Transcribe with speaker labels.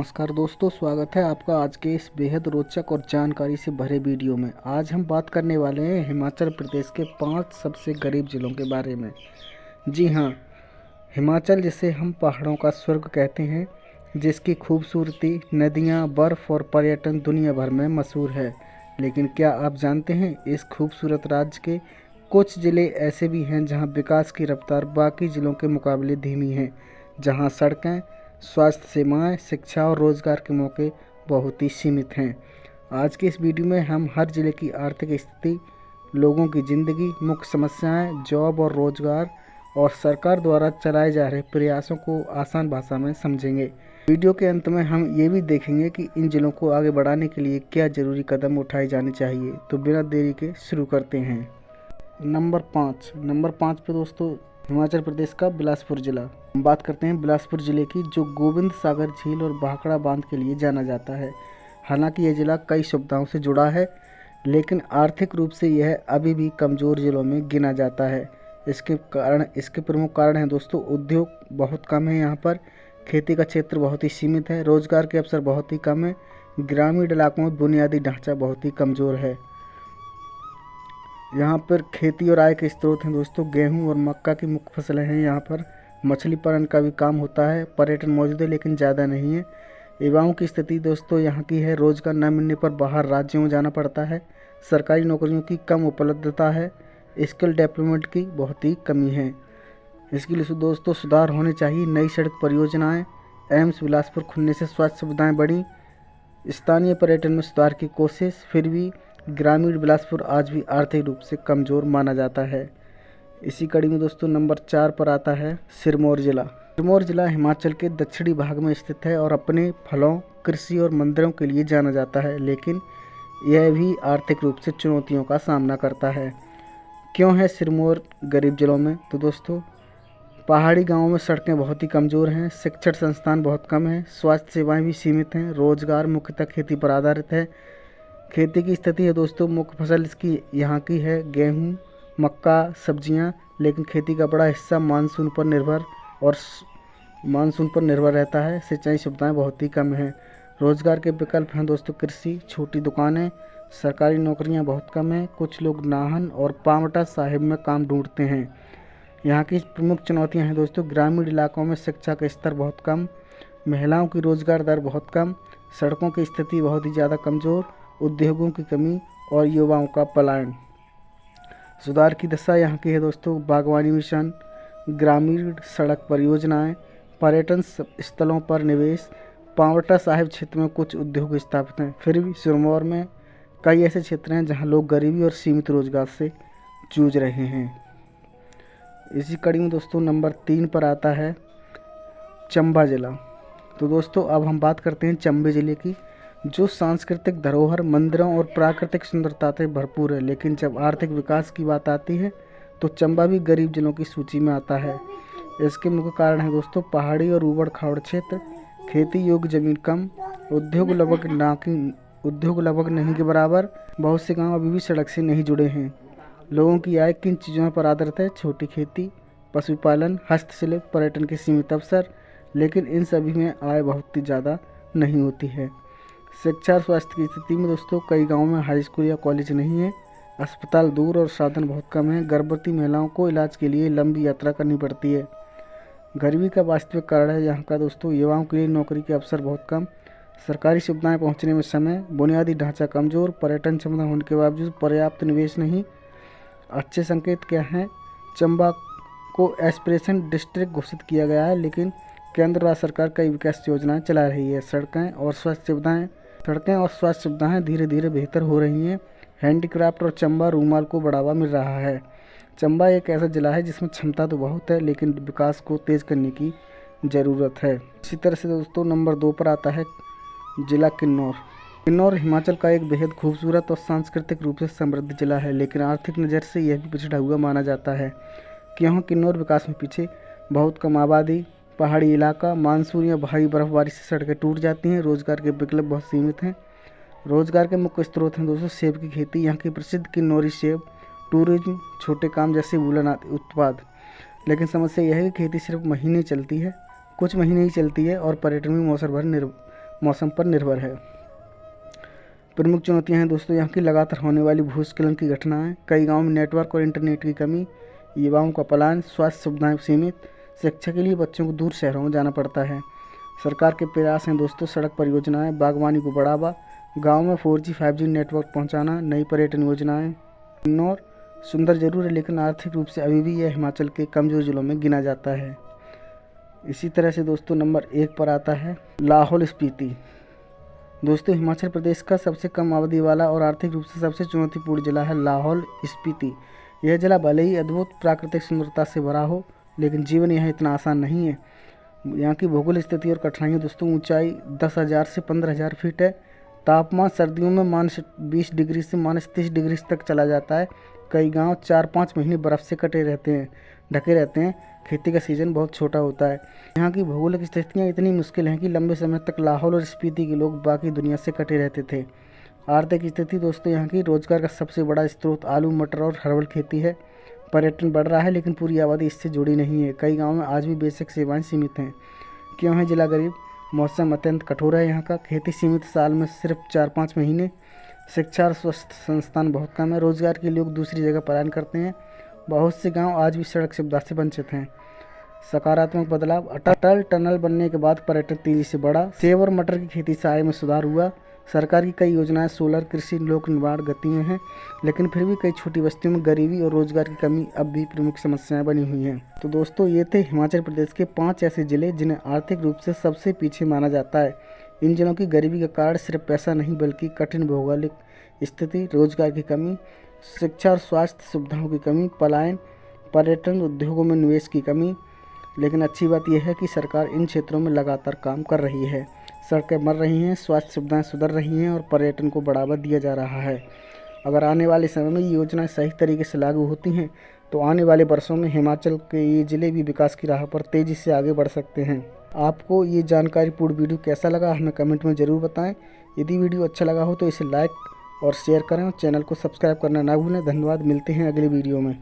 Speaker 1: नमस्कार दोस्तों, स्वागत है आपका आज के इस बेहद रोचक और जानकारी से भरे वीडियो में। आज हम बात करने वाले हैं हिमाचल प्रदेश के 5 सबसे गरीब ज़िलों के बारे में। जी हाँ, हिमाचल जिसे हम पहाड़ों का स्वर्ग कहते हैं, जिसकी खूबसूरती, नदियाँ, बर्फ़ और पर्यटन दुनिया भर में मशहूर है। लेकिन क्या आप जानते हैं, इस खूबसूरत राज्य के कुछ ज़िले ऐसे भी हैं जहाँ विकास की रफ्तार बाकी ज़िलों के मुकाबले धीमी है, जहाँ सड़कें, स्वास्थ्य सेवाएं, शिक्षा और रोज़गार के मौके बहुत ही सीमित हैं। आज के इस वीडियो में हम हर ज़िले की आर्थिक स्थिति, लोगों की ज़िंदगी, मुख्य समस्याएं, जॉब और रोज़गार और सरकार द्वारा चलाए जा रहे प्रयासों को आसान भाषा में समझेंगे। वीडियो के अंत में हम ये भी देखेंगे कि इन ज़िलों को आगे बढ़ाने के लिए क्या ज़रूरी कदम उठाए जाने चाहिए। तो बिना देरी के शुरू करते हैं। नंबर 5 पे दोस्तों, हिमाचल प्रदेश का बिलासपुर ज़िला। हम बात करते हैं बिलासपुर ज़िले की, जो गोविंद सागर झील और भाखड़ा बांध के लिए जाना जाता है। हालांकि यह ज़िला कई सुविधाओं से जुड़ा है, लेकिन आर्थिक रूप से यह अभी भी कमज़ोर ज़िलों में गिना जाता है। इसके प्रमुख कारण हैं दोस्तों, उद्योग बहुत कम है यहाँ पर, खेती का क्षेत्र बहुत ही सीमित है, रोज़गार के अवसर बहुत ही कम है, ग्रामीण इलाकों में बुनियादी ढांचा बहुत ही कमज़ोर है। यहाँ पर खेती और आय के स्रोत हैं दोस्तों, गेहूं और मक्का की मुख्य फसलें हैं। यहाँ पर मछली पालन का भी काम होता है। पर्यटन मौजूद है लेकिन ज़्यादा नहीं है। युवाओं की स्थिति दोस्तों यहाँ की है, रोज़गार न मिलने पर बाहर राज्यों में जाना पड़ता है। सरकारी नौकरियों की कम उपलब्धता है। स्किल डेवलपमेंट की बहुत ही कमी है। इसके लिए दोस्तों सुधार होने चाहिए। नई सड़क परियोजनाएँ, एम्स बिलासपुर खुलने से स्वास्थ्य सुविधाएँ बढ़ी, स्थानीय पर्यटन में सुधार की कोशिश। फिर भी ग्रामीण बिलासपुर आज भी आर्थिक रूप से कमज़ोर माना जाता है। इसी कड़ी में दोस्तों नंबर 4 पर आता है सिरमौर ज़िला। सिरमौर ज़िला हिमाचल के दक्षिणी भाग में स्थित है और अपने फलों, कृषि और मंदिरों के लिए जाना जाता है, लेकिन यह भी आर्थिक रूप से चुनौतियों का सामना करता है। क्यों है सिरमौर गरीब ज़िलों में? तो दोस्तों पहाड़ी गाँवों में सड़कें बहुत ही कमज़ोर हैं, शिक्षण संस्थान बहुत कम हैं, स्वास्थ्य सेवाएँ भी सीमित हैं, रोज़गार मुख्यतः खेती पर आधारित है। खेती की स्थिति है दोस्तों, मुख्य फसल इसकी यहाँ की है गेहूँ, मक्का, सब्जियाँ, लेकिन खेती का बड़ा हिस्सा मानसून पर निर्भर रहता है। सिंचाई सुविधाएं बहुत ही कम हैं। रोज़गार के विकल्प हैं दोस्तों, कृषि, छोटी दुकानें, सरकारी नौकरियां बहुत कम हैं। कुछ लोग नाहन और पांवटा साहिब में काम ढूंढते हैं। यहाँ की प्रमुख चुनौतियाँ हैं दोस्तों, ग्रामीण इलाकों में शिक्षा का स्तर बहुत कम, महिलाओं की रोज़गार दर बहुत कम, सड़कों की स्थिति बहुत ही ज़्यादा कमज़ोर, उद्योगों की कमी और युवाओं का पलायन। सुधार की दशा यहाँ की है दोस्तों, बागवानी मिशन, ग्रामीण सड़क परियोजनाएं, पर्यटन स्थलों पर निवेश। पांवटा साहिब क्षेत्र में कुछ उद्योग स्थापित हैं। फिर भी सिरमौर में कई ऐसे क्षेत्र हैं जहाँ लोग गरीबी और सीमित रोजगार से जूझ रहे हैं। इसी कड़ी में दोस्तों नंबर 3 पर आता है चंबा ज़िला। तो दोस्तों अब हम बात करते हैं चंबे ज़िले की, जो सांस्कृतिक धरोहर, मंदिरों और प्राकृतिक सुंदरता से भरपूर है। लेकिन जब आर्थिक विकास की बात आती है तो चंबा भी गरीब जिलों की सूची में आता है। इसके मुख्य कारण है दोस्तों, पहाड़ी और ऊबड़ खाबड़ क्षेत्र, खेती योग्य जमीन कम, उद्योग लगभग नहीं के बराबर, बहुत से गांव अभी भी सड़क से नहीं जुड़े हैं। लोगों की आय किन चीज़ों पर आधारित है? छोटी खेती, पशुपालन, हस्तशिल्प, पर्यटन के सीमित अवसर, लेकिन इन सभी में आय बहुत ही ज़्यादा नहीं होती है। शिक्षा और स्वास्थ्य की स्थिति में दोस्तों कई गांवों में हाई स्कूल या कॉलेज नहीं है, अस्पताल दूर और साधन बहुत कम है, गर्भवती महिलाओं को इलाज के लिए लंबी यात्रा करनी पड़ती है। गरीबी का वास्तविक कारण है यहाँ का दोस्तों, युवाओं के लिए नौकरी के अवसर बहुत कम, सरकारी सुविधाएं पहुँचने में समय, बुनियादी ढांचा कमज़ोर, पर्यटन क्षमता होने के बावजूद पर्याप्त निवेश नहीं। अच्छे संकेत क्या हैं? चंबा को एस्पिरेशन डिस्ट्रिक्ट घोषित किया गया है, लेकिन केंद्र राज्य सरकार कई विकास योजनाएं चला रही है। सड़कें और स्वास्थ्य सुविधाएं धीरे धीरे बेहतर हो रही हैं। हैंडीक्राफ्ट और चंबा रूमाल को बढ़ावा मिल रहा है। चंबा एक ऐसा जिला है जिसमें क्षमता तो बहुत है, लेकिन विकास को तेज़ करने की ज़रूरत है। इसी तरह से दोस्तों नंबर 2 पर आता है जिला किन्नौर। किन्नौर हिमाचल का एक बेहद खूबसूरत और सांस्कृतिक रूप से समृद्ध जिला है, लेकिन आर्थिक नज़र से यह भी पिछड़ा हुआ माना जाता है। क्यों किन्नौर विकास में पीछे? बहुत कम आबादी, पहाड़ी इलाका, मानसून या भारी बर्फबारी से सड़कें टूट जाती हैं, रोज़गार के विकल्प बहुत सीमित हैं। रोज़गार के मुख्य स्रोत हैं दोस्तों सेब की खेती, यहाँ की प्रसिद्ध किन्नौरी सेब, टूरिज्म, छोटे काम जैसे वूलन आदि उत्पाद। लेकिन समस्या यह है कि खेती सिर्फ कुछ महीने ही चलती है और पर्यटन भी मौसम पर निर्भर है। प्रमुख चुनौतियां हैं दोस्तों यहाँ की लगातार होने वाली भूस्खलन की घटनाएं, कई गाँव में नेटवर्क और इंटरनेट की कमी, युवाओं का पलायन, स्वास्थ्य सुविधाएं सीमित, शिक्षा के लिए बच्चों को दूर शहरों में जाना पड़ता है। सरकार के प्रयास हैं दोस्तों, सड़क परियोजनाएं, बागवानी को बढ़ावा, गाँव में 4G 5G नेटवर्क पहुँचाना, नई पर्यटन योजनाएँ। किन्नौर सुंदर जरूर है लेकिन आर्थिक रूप से अभी भी यह हिमाचल के कमजोर जिलों में गिना जाता है। इसी तरह से दोस्तों नंबर 1 पर आता है लाहौल स्पीति। दोस्तों हिमाचल प्रदेश का सबसे कम आबादी वाला और आर्थिक रूप से सबसे चुनौतीपूर्ण जिला है लाहौल स्पीति। यह जिला भले ही अद्भुत प्राकृतिक सुंदरता से भरा हो लेकिन जीवन यहाँ इतना आसान नहीं है। यहाँ की भौगोलिक स्थिति और कठिनाइयाँ दोस्तों, ऊंचाई 10,000 से 15,000 फीट है। तापमान सर्दियों में -20 डिग्री से -30 डिग्री तक चला जाता है। कई गांव 4-5 महीने बर्फ़ से ढके रहते हैं। खेती का सीज़न बहुत छोटा होता है। यहाँ की भौगोलिक स्थितियाँ इतनी मुश्किल हैं कि लंबे समय तक लाहौल और स्पीति के लोग बाकी दुनिया से कटे रहते थे। आर्थिक स्थिति दोस्तों, यहाँ की रोजगार का सबसे बड़ा स्रोत आलू, मटर और हर्बल खेती है। पर्यटन बढ़ रहा है लेकिन पूरी आबादी इससे जुड़ी नहीं है। कई गाँव में आज भी बेसिक सेवाएँ सीमित हैं। क्यों है जिला गरीब? मौसम अत्यंत कठोर है यहाँ का, खेती सीमित, साल में सिर्फ 4-5 महीने, शिक्षा और स्वास्थ्य संस्थान बहुत कम है, रोजगार के लोग दूसरी जगह पलायन करते हैं। बहुत से गांव आज भी सड़क सुविधा से वंचित हैं। सकारात्मक बदलाव, अटल टनल बनने के बाद पर्यटन तेजी से बढ़ा, सेब और मटर की खेती से आय में सुधार हुआ। सरकार की कई योजनाएं सोलर, कृषि, लोक निर्माण गति में हैं, लेकिन फिर भी कई छोटी बस्तियों में गरीबी और रोजगार की कमी अब भी प्रमुख समस्याएं बनी हुई हैं। तो दोस्तों ये थे हिमाचल प्रदेश के 5 ऐसे जिले जिन्हें आर्थिक रूप से सबसे पीछे माना जाता है। इन जिलों की गरीबी का कारण सिर्फ पैसा नहीं बल्कि कठिन भौगोलिक स्थिति, रोजगार की कमी, शिक्षा और स्वास्थ्य सुविधाओं की कमी, पलायन, पर्यटन उद्योगों में निवेश की कमी। लेकिन अच्छी बात यह है कि सरकार इन क्षेत्रों में लगातार काम कर रही है। सड़कें बन रही हैं, स्वास्थ्य सुविधाएं सुधर रही हैं और पर्यटन को बढ़ावा दिया जा रहा है। अगर आने वाले समय में ये योजनाएं सही तरीके से लागू होती हैं तो आने वाले वर्षों में हिमाचल के ये ज़िले भी विकास की राह पर तेज़ी से आगे बढ़ सकते हैं। आपको ये जानकारीपूर्ण वीडियो कैसा लगा हमें कमेंट में ज़रूर बताएं। यदि वीडियो अच्छा लगा हो तो इसे लाइक और शेयर करें और चैनल को सब्सक्राइब करना ना भूलें। धन्यवाद, मिलते हैं अगले वीडियो में।